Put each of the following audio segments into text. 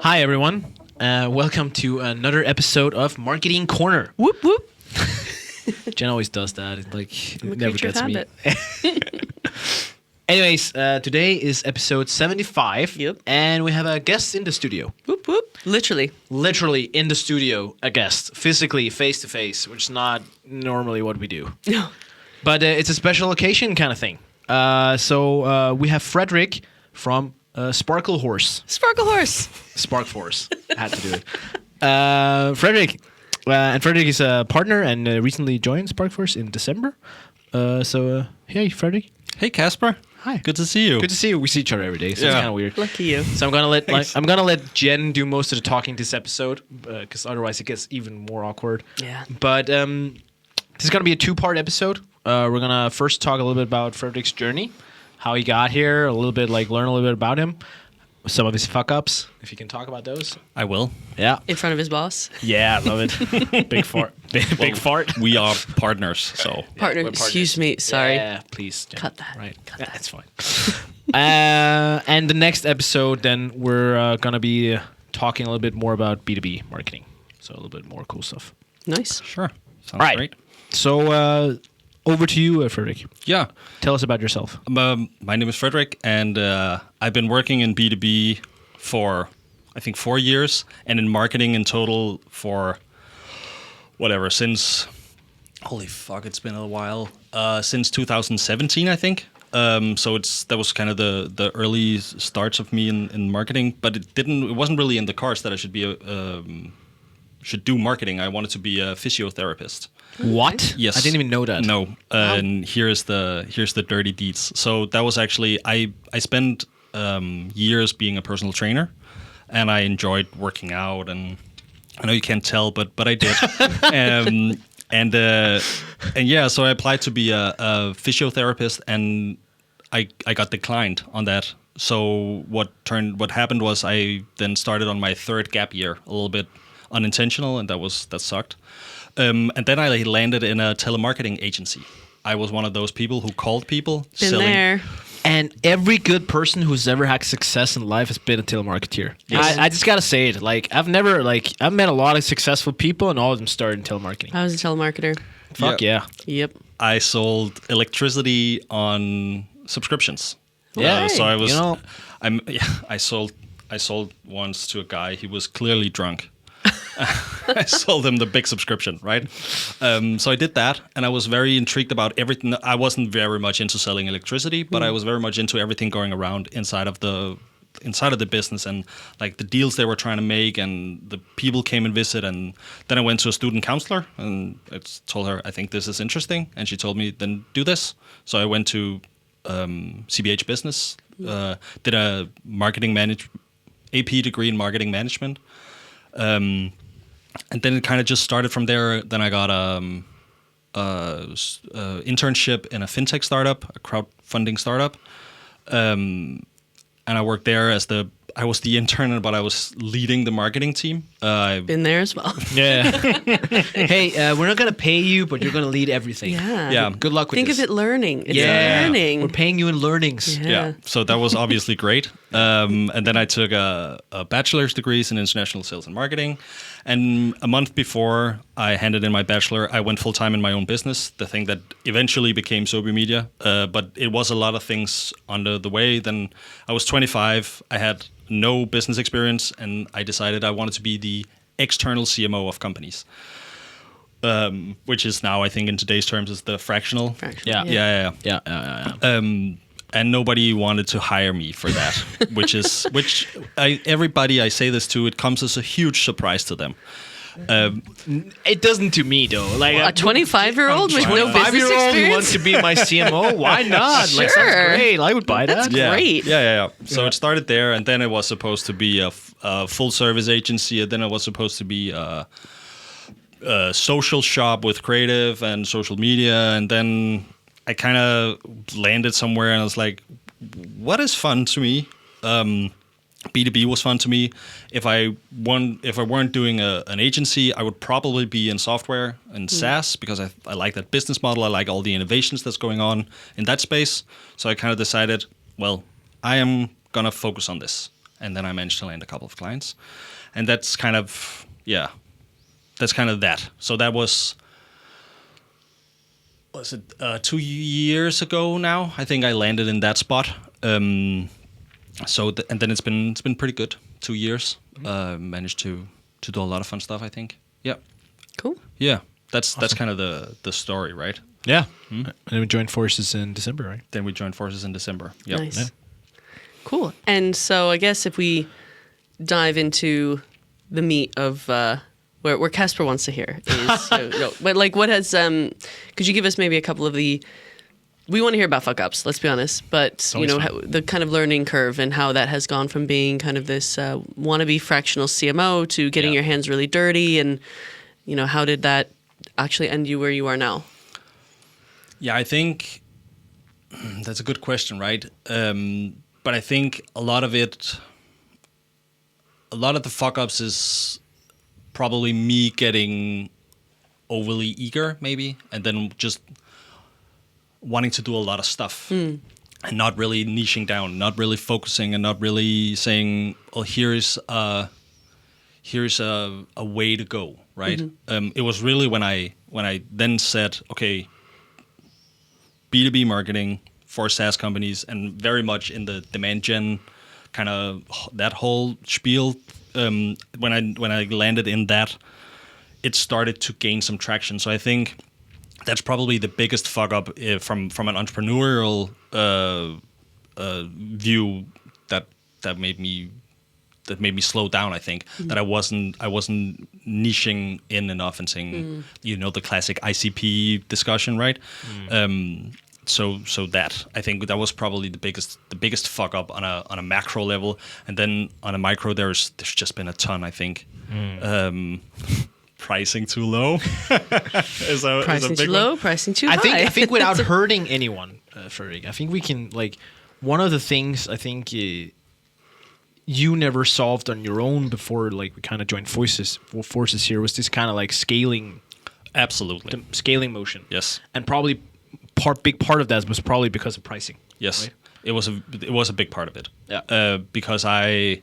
Hi, everyone. Welcome to another episode of Marketing Corner. Whoop, whoop. Jen always does that. It I'm a never creature of gets me. habit. Anyways, today is episode 75. Yep. And we have a guest in the studio. Whoop, whoop. Literally. Literally in the studio, a guest. Physically, face to face, which is not normally what we do. No. But it's a special occasion kind of thing. So we have Frederik from Sparklehorse. Sparklehorse. SparkForce. Had to do it. Frederik. And Frederik is a partner and recently joined SparkForce in December. Hey, Frederik. Hey, Casper. Hi. Good to see you. Good to see you. We see each other every day, so it's kind of weird. Lucky you. So I'm gonna let Jen do most of the talking this episode, because otherwise it gets even more awkward. Yeah. But this is gonna be a 2-part episode. We're gonna first talk a little bit about Frederik's journey, how he got here, a little bit learn a little bit about him, some of his fuck ups, if you can talk about those. I will. Yeah. In front of his boss. Yeah, I love it. Big fart. Big fart. We are partners, so. Partner, we're excuse me. Sorry. Yeah, please. Jen. Cut that. Right. Cut Yeah, that. it's fine. And the next episode, then we're gonna be talking a little bit more about B2B marketing. So a little bit more cool stuff. Nice. Sure. Sounds All right. great. So over to you, Frederik. Yeah. Tell us about yourself. My name is Frederik, and I've been working in B2B for, I think, 4 years, and in marketing in total for, since, holy fuck, it's been a while, since 2017, I think. So that was kind of the early starts of me in marketing, but it wasn't really in the cards that I should do marketing. I wanted to be a physiotherapist. What? Yes. I didn't even know that. No. And here's the dirty deeds. So that was actually I spent years being a personal trainer, and I enjoyed working out. And I know you can't tell, but I did. And yeah, so I applied to be a physiotherapist, and I got declined on that. So what happened was I then started on my 3rd gap year, a little bit unintentional, and that sucked. And then I landed in a telemarketing agency. I was one of those people who called people. Been selling. there. And every good person who's ever had success in life has been a telemarketer. Yes. I just gotta say it. I've met a lot of successful people, and all of them started in telemarketing. I was a telemarketer. Fuck yeah. Yep. I sold electricity on subscriptions. Yeah. So I was. You know, I sold once to a guy. He was clearly drunk. I sold him the big subscription, right? So I did that, and I was very intrigued about everything. I wasn't very much into selling electricity, but I was very much into everything going around inside of the business, and like the deals they were trying to make, and the people came and visit. And then I went to a student counselor, and I told her, I think this is interesting, and she told me, then do this. So I went to CBH Business, did a AP degree in marketing management. And then it kind of just started from there. Then I got internship in a fintech startup, a crowdfunding startup, and I worked there I was the intern, but I was leading the marketing team. Been there as well. yeah. Hey, we're not gonna pay you, but you're gonna lead everything. Yeah. Good luck with Think this. of it learning. It's Yeah. learning. We're paying you in learnings. Yeah. So that was obviously great. And then I took a bachelor's degrees in international sales and marketing. And a month before I handed in my bachelor, I went full-time in my own business, the thing that eventually became Saabye Media. But it was a lot of things under the way. Then I was 25. I had no business experience, and I decided I wanted to be the external CMO of companies. Which is now, I think, in today's terms, is the fractional. Yeah. Yeah. And nobody wanted to hire me for that, everybody I say this to, it comes as a huge surprise to them. It doesn't to me though. Like A 25-year-old with no business 25-year-old who experience? wants to be my CMO. Why not? Like, Sure. sounds great. I would buy that. That's great. Yeah. So it started there, and then it was supposed to be a full-service agency, and then it was supposed to be a social shop with creative and social media, and then I kind of landed somewhere, and I was like, what is fun to me? B2B was fun to me. If I weren't doing an agency, I would probably be in software and SaaS, because I like that business model. I like all the innovations that's going on in that space. So I kind of decided, well, I am going to focus on this. and then I managed to land a couple of clients, and that's kind of that. So that was it 2 years ago now? I think I landed in that spot. And then it's been pretty good. 2 years. Managed to do a lot of fun stuff, I think. Yeah. Cool. Yeah. That's kind of the story, right? Yeah. And then we joined forces in December, right? Then we joined forces in December. Yep. Nice. Yeah. Cool. And so I guess if we dive into the meat of where Casper wants to hear is, but like what has, could you give us maybe a couple of we want to hear about fuck ups, let's be honest, but the kind of learning curve and how that has gone from being kind of this wannabe fractional CMO to getting your hands really dirty, and how did that actually end you where you are now? Yeah, I think that's a good question, right? But I think a lot of the fuck ups is probably me getting overly eager, maybe, and then just wanting to do a lot of stuff and not really niching down, not really focusing, and not really saying, "Oh, here's a way to go." Right? It was really when I then said, "Okay, B2B marketing for SaaS companies," and very much in the demand gen kind of that whole spiel. When I landed in that, it started to gain some traction. So I think that's probably the biggest fuck up from an entrepreneurial view that made me slow down. I think that I wasn't niching in enough and saying the classic ICP discussion, right? So that I think that was probably the biggest fuck up on a macro level, and then on a micro there's just been a ton. I think pricing too low. Pricing too low, pricing too high. I think without hurting anyone, Frederik, I think we can one of the things I think you never solved on your own before we kind of joined forces here was this kind of scaling. Absolutely. The scaling motion. Yes. And probably big part of that was probably because of pricing. Yes. Right? It was a big part of it. Yeah. Because I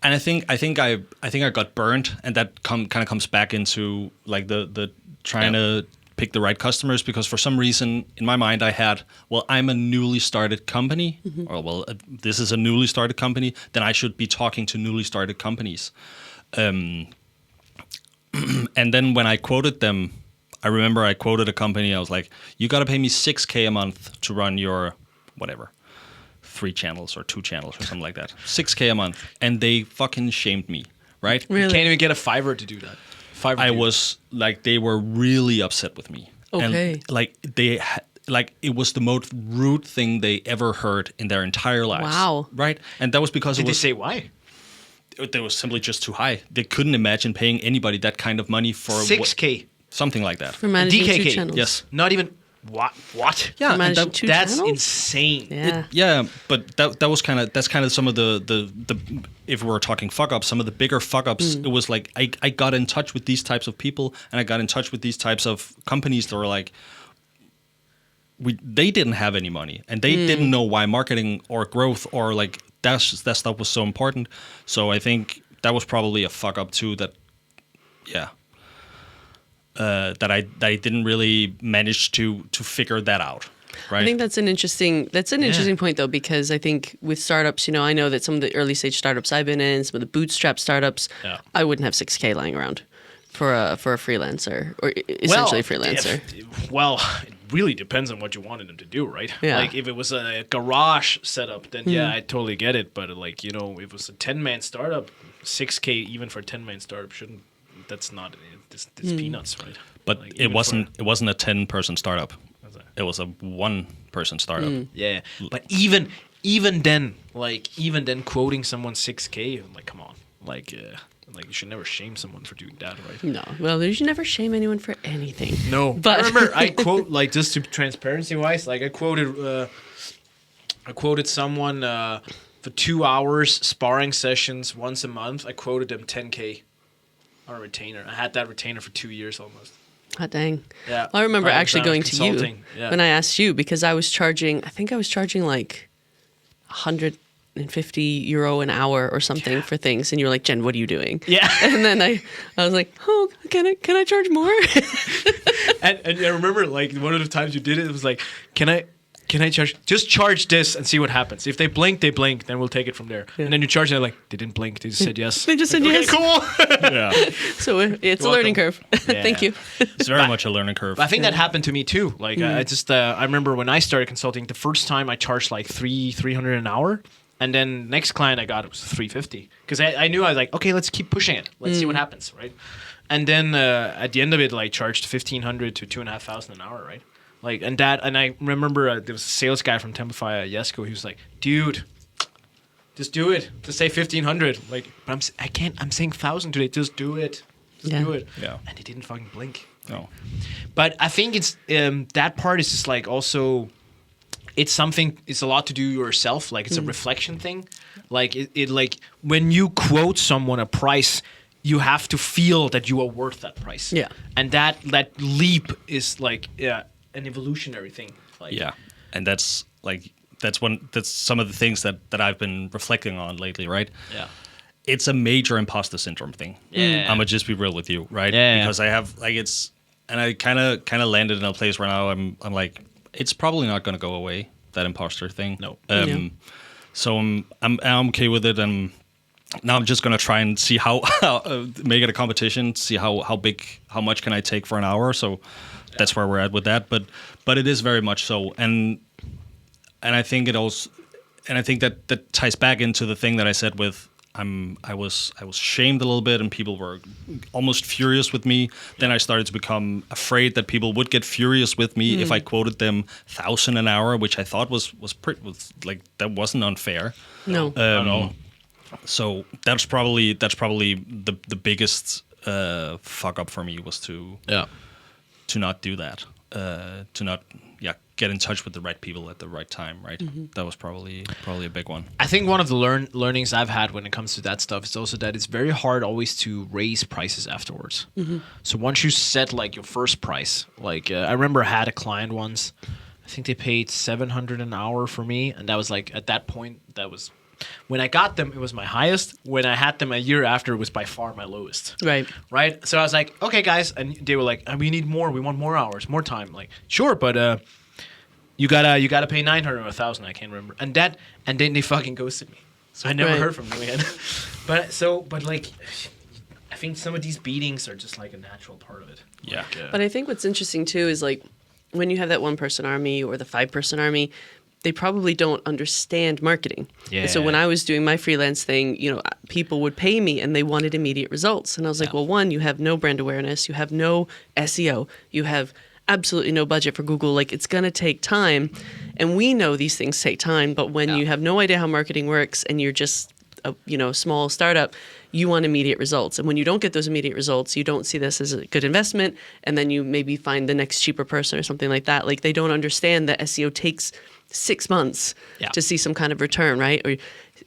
think I got burned, and that kind of comes back into the trying to pick the right customers, because for some reason in my mind I had, I'm a newly started company, or this is a newly started company, then I should be talking to newly started companies. And then when I quoted them, I remember I quoted a company. I was like, "You got to pay me $6,000 a month to run your whatever, 3 channels or 2 channels or something like that. $6,000 a month," and they fucking shamed me. Right? Really? You can't even get a Fiverr to do that. They were really upset with me. Okay. And it was the most rude thing they ever heard in their entire lives. Wow. Right? And that was because Did they say why? It was simply just too high. They couldn't imagine paying anybody that kind of money for $6,000. Something like that. For managing DKK. 2 channels. Yes. Not even what? Yeah, For managing and 2 That's channels? insane. Yeah. But that's kind of some of the if we're talking fuck ups, some of the bigger fuck ups. It was like I got in touch with these types of people, and I got in touch with these types of companies that were like, they didn't have any money, and they didn't know why marketing or growth or that stuff was so important. So I think that was probably a fuck up too. That I didn't really manage to figure that out. Right. I think that's an interesting point though, because I think with startups, I know that some of the early stage startups I've been in, some of the bootstrap startups, I wouldn't have $6,000 lying around for a freelancer, or essentially a freelancer. It really depends on what you wanted them to do, right? Yeah. If it was a garage setup, then I totally get it. But if it was a 10-man startup, $6,000 even for a 10-man startup shouldn't. That's not it's peanuts, right? But it wasn't a 10-person startup. It was a 1-person startup. Yeah, but even then, quoting someone $6,000, I'm like, come on, you should never shame someone for doing that, right? No, well, you should never shame anyone for anything. No, but I remember I quote just to transparency wise, I quoted someone for 2 hours sparring sessions once a month. I quoted them $10,000 on a retainer. I had that retainer for 2 years almost. Hot dang. Yeah. Well, I remember actually going to you Yeah. when I asked you, because I think I was charging like $100 €150 an hour or something for things, and you're like, Jen, what are you doing? Yeah. And then I was like, oh, can I charge more? and I remember like one of the times you did it, it was like, can I just charge this and see what happens. If they blink, then we'll take it from there. Yeah. And then you charge it, they're like, they didn't blink, they just said yes. They just said okay, yes. Cool. Yeah. So it's a welcome. learning curve. Yeah. Thank you. It's very much a learning curve. I think that happened to me too. Like I remember when I started consulting, the first time I charged like $300 an hour, and then next client I got it was $350 because I knew I was like, okay, let's keep pushing it, let's see what happens, right? And then at the end of it, like charged $1,500 to $2,500 an hour, right? Like and I remember there was a sales guy from Templify at Yesco. He was like, dude, just do it. Just say $1,500. Like, but I'm saying 1,000 today. Just do it. Just do it. Yeah. And he didn't fucking blink. No. But I think it's that part is just like also, it's a lot to do yourself. Like it's a reflection thing. Like it like when you quote someone a price, you have to feel that you are worth that price. Yeah. And that leap is like an evolutionary thing. Like, Yeah, and that's some of the things that I've been reflecting on lately, right? Yeah. It's a major imposter syndrome thing. Yeah. I'm gonna just be real with you, right? Yeah. Because I have like and I kind of landed in a place where now I'm like, it's probably not gonna go away, that imposter thing. No. So I'm okay with it, and now I'm just gonna try and see how make it a competition, see how much can I take for an hour. So that's where we're at with that. But it is very much so, and I think that ties back into the thing that I said with I was shamed a little bit, and people were almost furious with me. Then I started to become afraid that people would get furious with me if I quoted them 1,000 an hour, which I thought was like that wasn't unfair. No. No. So that's probably the biggest fuck up for me was to not do that, to not get in touch with the right people at the right time, right? That was probably a big one. I think one of the learnings I've had when it comes to that stuff is also that it's very hard always to raise prices afterwards. So once you set like your first price, like I remember I had a client once, I think they paid $700 an hour for me, and that was like at that point that was. When I got them, it was my highest. When I had them a year after, it was by far my lowest. Right. So I was like, okay, guys, and they were like, we need more. We want more hours, more time. Like, sure, but you gotta pay $900 or $1,000. I can't remember. And then they fucking ghosted me. So I never heard from them again. but like, I think some of these beatings are just like a natural part of it. Yeah. Like, But I think what's interesting too is like when you have that 1-person army or the 5-person army, they probably don't understand marketing. Yeah. And so when I was doing my freelance thing, people would pay me and they wanted immediate results. And I was like, well, one, you have no brand awareness, you have no SEO, you have absolutely no budget for Google. Like it's going to take time. And we know these things take time, but when you have no idea how marketing works and you're just a small startup, you want immediate results. And when you don't get those immediate results, you don't see this as a good investment. And then you maybe find the next cheaper person or something like that. Like they don't understand that SEO takes 6 months to see some kind of return, right? Or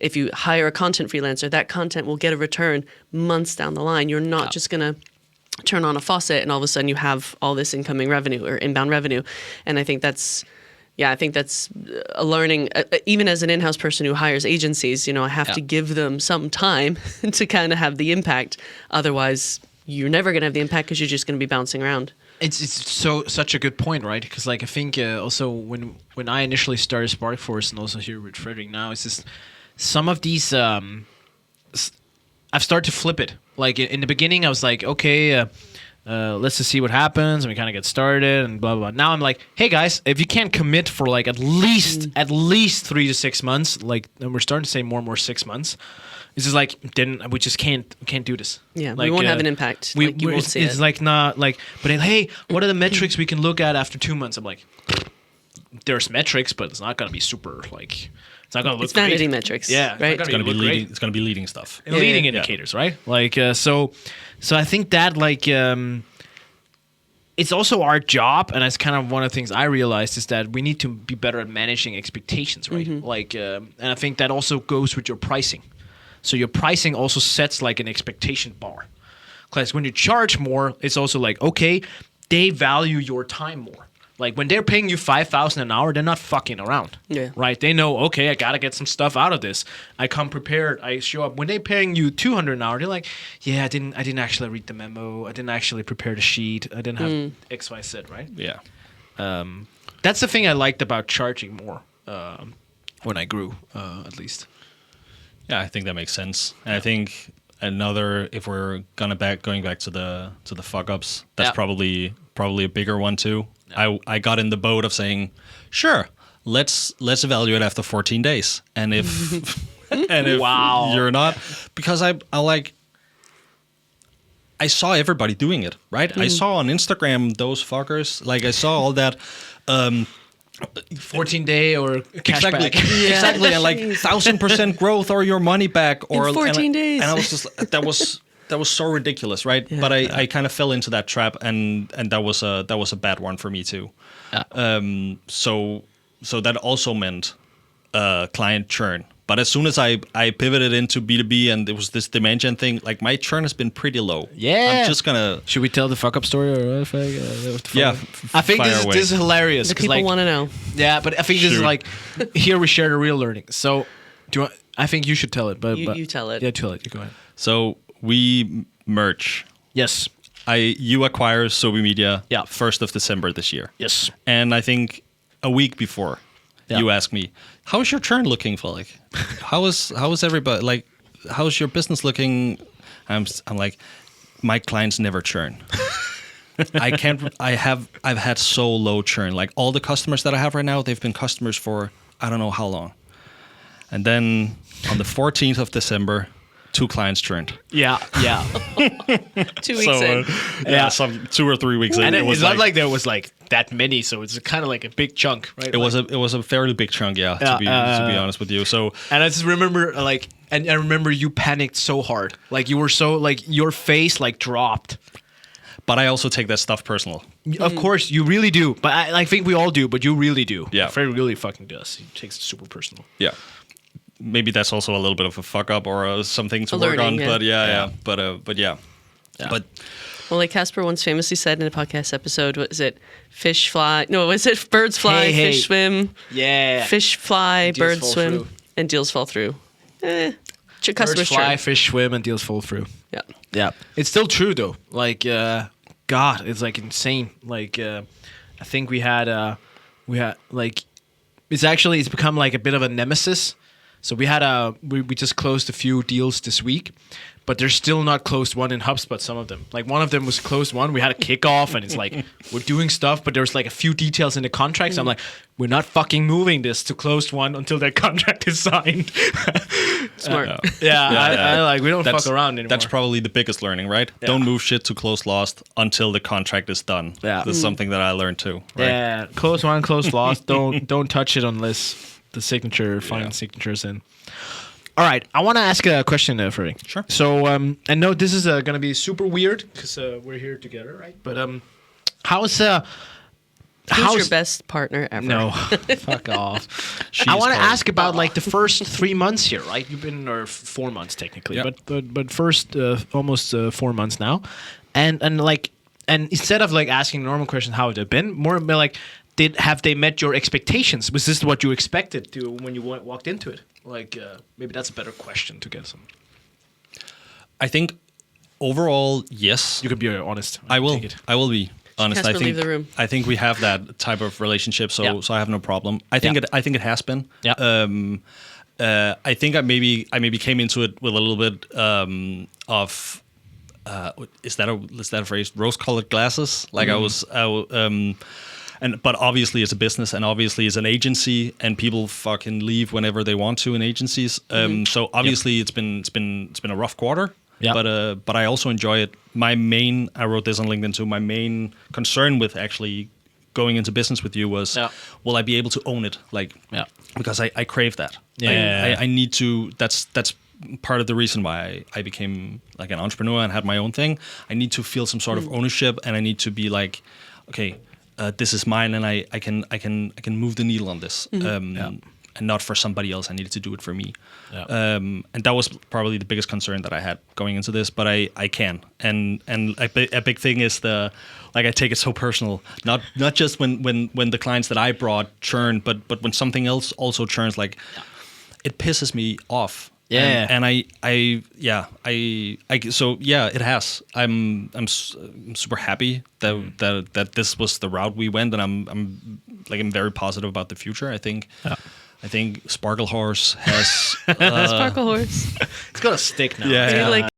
if you hire a content freelancer, that content will get a return months down the line. You're not just going to turn on a faucet and all of a sudden you have all this incoming revenue or inbound revenue. And I think that's a learning, even as an in-house person who hires agencies, I have to give them some time to kind of have the impact. Otherwise, you're never going to have the impact because you're just going to be bouncing around. It's such a good point, right? Because like I think also when I initially started SparkForce and also here with Frederik now, it's just some of these I've started to flip it. Like in the beginning, I was like, okay, let's just see what happens, and we kind of get started and blah blah blah. Now I'm like, hey guys, if you can't commit for like at least 3 to 6 months, like, and we're starting to say more and more 6 months. It's just like then we just can't do this. Yeah, like, we won't have an impact. You won't see it's it. like not like. But then, hey, what are the metrics we can look at after 2 months? I'm like, there's metrics, but it's not gonna be super like. It's not gonna look. It's vanity great. metrics. Yeah, right. It's gonna be leading. It's gonna be leading stuff. Leading indicators, right? Like so I think that like it's also our job, and it's kind of one of the things I realized is that we need to be better at managing expectations, right? Like, and I think that also goes with your pricing. So your pricing also sets like an expectation bar. Because when you charge more, it's also like, okay, they value your time more. Like when they're paying you 5,000 an hour, they're not fucking around. Yeah. Right. They know, okay, I gotta get some stuff out of this. I come prepared. I show up. When they're paying you 200 an hour, they're like, yeah, I didn't actually read the memo. I didn't actually prepare the sheet. I didn't have X, Y, Z. Right. Yeah. That's the thing I liked about charging more when I grew, at least. Yeah, I think that makes sense. And I think another, if we're going back to the fuck ups, that's probably a bigger one too. Yeah. I got in the boat of saying, sure, let's evaluate after 14 days, and if wow, you're not, because I saw everybody doing it, right? I saw on Instagram those fuckers, like I saw all that. 14-day or cashback. Exactly, exactly, and like 1,000% growth or your money back, or in 14 days. And I was just that was so ridiculous, right? Yeah. But I kind of fell into that trap, and that was a bad one for me too. Yeah. So that also meant client churn. But as soon as I pivoted into B2B and there was this demand gen thing, like my churn has been pretty low. Yeah. I'm just gonna. Should we tell the fuck up story or what? Yeah. I think this is hilarious. The people want to know. Yeah, but I think this is like here we share the real learning. So do you want? I think you should tell it. But you tell it. Yeah, tell it. You go ahead. So we merge. Yes. You acquire Saabye Media. Yeah. 1st of December this year. Yes. And I think a week before, you asked me, "How's your churn looking, Frederik? How is everybody like? How's your business looking?" I'm like, my clients never churn. I've had so low churn. Like all the customers that I have right now, they've been customers for I don't know how long. And then on the 14th of December, 2 clients churned. Yeah. 2 weeks in. Yeah, some 2 or 3 weeks in. And it's not like there was like that many, so it's kind of like a big chunk, right? It was a fairly big chunk, to be honest with you. So, and I just remember and I remember you panicked so hard, like you were so like your face like dropped. But I also take that stuff personal. Of course, you really do. But I think we all do. But you really do. Yeah, Fred really fucking does. He takes it super personal. Yeah. Maybe that's also a little bit of a fuck up or something to work on. But but yeah. But well, like Casper once famously said in a podcast episode, what is it? Fish fly? No, was it birds fly, fish swim? Yeah. Fish fly, Deals birds swim, through. and deals fall through. Birds fly, fish swim, and deals fall through. Yeah. Yeah. It's still true though. Like, God, it's like insane. Like, I think we had like, it's become like a bit of a nemesis. So we had we just closed a few deals this week, but there's still not closed one in HubSpot. Some of them, like one of them was closed one. We had a kickoff, and it's like we're doing stuff, but there's like a few details in the contract. So I'm like, we're not fucking moving this to closed one until that contract is signed. Smart. I like we don't fuck around anymore. That's probably the biggest learning, right? Yeah. Don't move shit to close lost until the contract is done. Yeah, that's something that I learned too. Right? Yeah, close one, close lost. Don't touch it unless the final signature's in. All right, I want to ask a question, Frederik. Sure. So, I know this is going to be super weird because we're here together, right? But how's your best partner ever? No, fuck off. I want to ask about like the first 3 months here, right? You've been or 4 months technically, but first almost 4 months now, and instead of like asking normal questions, how have they been? More like, have they met your expectations? Was this what you expected to when you walked into it? Like, maybe that's a better question to get some. I think overall, yes. You can be honest. I will be honest. Casper, leave the room. I think we have that type of relationship, so I have no problem. I think it has been. Yeah. I think I maybe came into it with a little bit of is that a phrase? Rose-colored glasses. Like but obviously it's a business, and obviously it's an agency, and people fucking leave whenever they want to in agencies. So obviously it's been a rough quarter. Yeah. But I also enjoy it. I wrote this on LinkedIn too. My main concern with actually going into business with you was, will I be able to own it? Like, because I crave that. Yeah. I need to. That's part of the reason why I became like an entrepreneur and had my own thing. I need to feel some sort of ownership, and I need to be like, okay, this is mine, and I can move the needle on this. and not for somebody else. I needed to do it for me. Yeah. And that was probably the biggest concern that I had going into this, but I can. And a big thing is I take it so personal, not just when the clients that I brought churn, but when something else also churns, like it pisses me off. Yeah. And so it has. I'm super happy that this was the route we went, and I'm very positive about the future. I think Sparklehorse has Sparklehorse. It's got a stick now. Yeah. Maybe